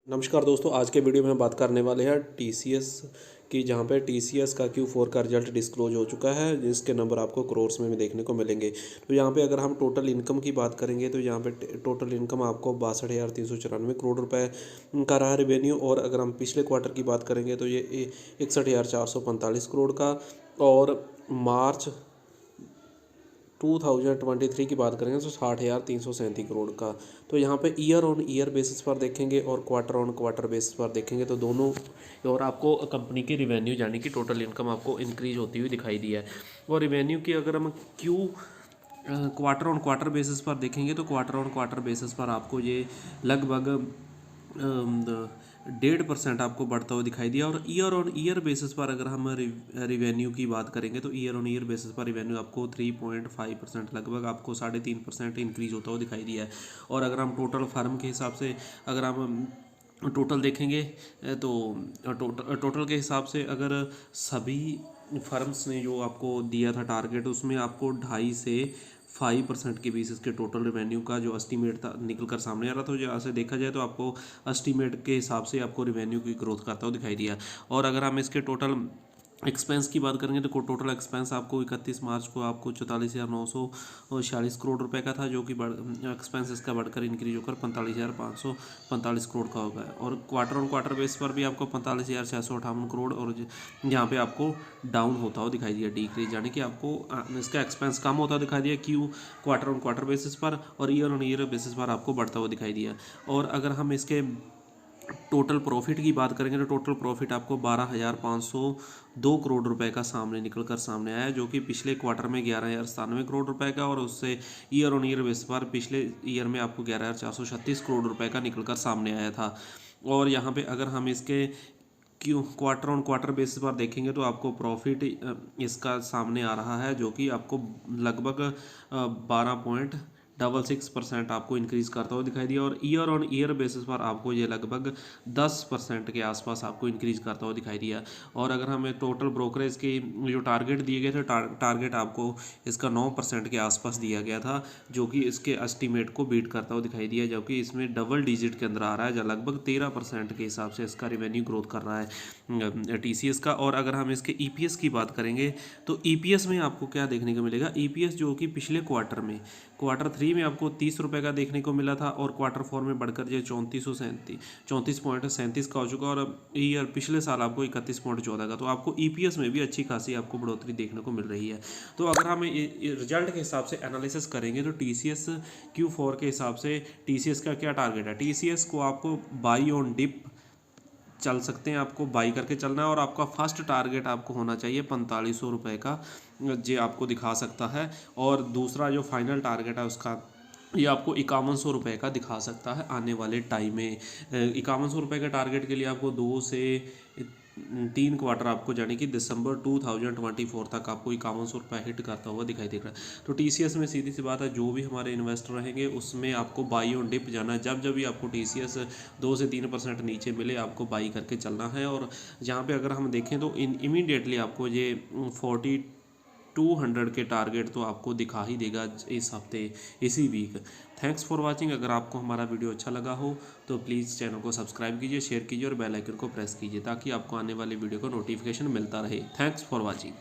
नमस्कार दोस्तों, आज के वीडियो में बात करने वाले हैं टीसीएस की, जहां पे टीसीएस का Q4 का रिजल्ट डिस्क्लोज हो चुका है, जिसके नंबर आपको करोर्स में भी देखने को मिलेंगे। तो यहां पे अगर हम टोटल इनकम की बात करेंगे तो यहां पे टोटल इनकम आपको 62,394 करोड़ रुपए का रहा रेवेन्यू। और अगर हम पिछले क्वार्टर की बात करेंगे तो ये 61,445 करोड़ का, और मार्च 2023 की बात करेंगे तो 60,337 करोड़ का। तो यहाँ पे ईयर ऑन ईयर बेसिस पर देखेंगे और क्वार्टर ऑन क्वार्टर बेसिस पर देखेंगे तो दोनों और आपको कंपनी की रिवेन्यू यानी कि टोटल इनकम आपको इंक्रीज होती हुई दिखाई दी है। और रिवेन्यू की अगर हम क्वार्टर ऑन क्वार्टर बेसिस पर देखेंगे तो क्वार्टर ऑन क्वार्टर बेसिस पर आपको ये लगभग 1.5% आपको बढ़ता हुआ दिखाई दिया। और ईयर ऑन ईयर बेसिस पर अगर हम रिवेन्यू की बात करेंगे तो ईयर ऑन ईयर बेसिस पर रिवेन्यू आपको 3.5% लगभग आपको 3.5% इंक्रीज होता हुआ दिखाई दिया है। और अगर हम टोटल फर्म के हिसाब से अगर हम टोटल देखेंगे तो टोटल के हिसाब से अगर सभी फर्म्स ने जो आपको दिया था टारगेट, उसमें आपको 2.5 से 5% के बेसिस के टोटल रेवेन्यू का जो एस्टीमेट था निकल कर सामने आ रहा था। तो यहाँ से देखा जाए तो आपको एस्टीमेट के हिसाब से आपको रेवेन्यू की ग्रोथ करता हुआ दिखाई दिया। और अगर हम इसके टोटल एक्सपेंस की बात करेंगे तो टोटल एक्सपेंस आपको 31 मार्च को आपको 44,946 करोड़ रुपए का था, जो कि एक्सपेंस इसका बढ़कर इंक्रीज होकर 45,545 करोड़ का होगा। और क्वार्टर ऑन क्वार्टर बेस पर भी आपको 45,658 करोड़, और यहाँ पे आपको डाउन होता हुआ दिखाई दिया, डिक्रीज, यानी कि आपको इसका एक्सपेंस कम होता दिखाई दिया क्वार्टर ऑन क्वार्टर बेसिस पर, और ईयर ऑन ईयर बेसिस पर आपको बढ़ता हुआ दिखाई दिया। और अगर हम इसके टोटल प्रॉफिट की बात करेंगे तो टोटल प्रॉफिट आपको 12,502 करोड़ रुपए का सामने आया, जो कि पिछले क्वार्टर में 11,097 करोड़ रुपए का, और उससे ईयर ऑन ईयर बेस पर पिछले ईयर में आपको 11,436 करोड़ रुपए का निकल कर सामने आया था। और यहाँ पे अगर हम इसके क्वार्टर ऑन क्वार्टर बेसिस पर देखेंगे तो आपको प्रॉफिट इसका सामने आ रहा है, जो कि आपको लगभग 12.66% आपको इंक्रीज़ करता हुआ दिखाई दिया। और ईयर ऑन ईयर बेसिस पर आपको ये लगभग 10% के आसपास आपको इंक्रीज़ करता हुआ दिखाई दिया। और अगर हमें टोटल ब्रोकरेज के जो टारगेट दिए गए थे, टारगेट आपको इसका 9% के आसपास दिया गया था, जो कि इसके एस्टीमेट को बीट करता हुआ दिखाई दिया, जबकि इसमें डबल डिजिट के अंदर आ रहा है, जो लगभग 13% के हिसाब से इसका रेवेन्यू ग्रोथ कर रहा है टीसीएस का। और अगर हम इसके ईपीएस की बात करेंगे तो ईपीएस में आपको क्या देखने को मिलेगा, ईपीएस जो कि पिछले क्वार्टर 3 में आपको 30 रुपये का देखने को मिला था, और क्वार्टर 4 में बढ़कर जो 34.37 का हो चुका, और ईयर पिछले साल आपको 31.14 का। तो आपको ईपीएस में भी अच्छी खासी आपको बढ़ोतरी देखने को मिल रही है। तो अगर हम रिजल्ट के हिसाब से एनालिसिस करेंगे तो टीसीएस Q4 के हिसाब से टीसीएस का क्या टारगेट है, टीसीएस को आपको बाई ऑन डिप चल सकते हैं, आपको बाई करके चलना है। और आपका फर्स्ट टारगेट आपको होना चाहिए 4500 रुपये का, जो आपको दिखा सकता है। और दूसरा जो फाइनल टारगेट है उसका ये आपको 5100 रुपये का दिखा सकता है आने वाले टाइम में। 5100 रुपये के टारगेट के लिए आपको 2 से 3 क्वार्टर आपको, यानी कि दिसंबर 2024 तक आपको 5100 रुपये हिट करता हुआ दिखाई दे रहा है। तो टीसीएस में सीधी सी बात है, जो भी हमारे इन्वेस्टर रहेंगे उसमें आपको बाई ऑन डिप जाना है। जब भी आपको टीसीएस 2 से 3% नीचे मिले, आपको बाई करके चलना है। और जहाँ पे अगर हम देखें तो इमीडिएटली आपको ये 4200 के टारगेट तो आपको दिखा ही देगा इस हफ्ते, इसी वीक। Thanks for watching. अगर आपको हमारा वीडियो अच्छा लगा हो तो प्लीज़ चैनल को सब्सक्राइब कीजिए, शेयर कीजिए और बेल आइकन को प्रेस कीजिए, ताकि आपको आने वाले वीडियो का नोटिफिकेशन मिलता रहे। Thanks for watching.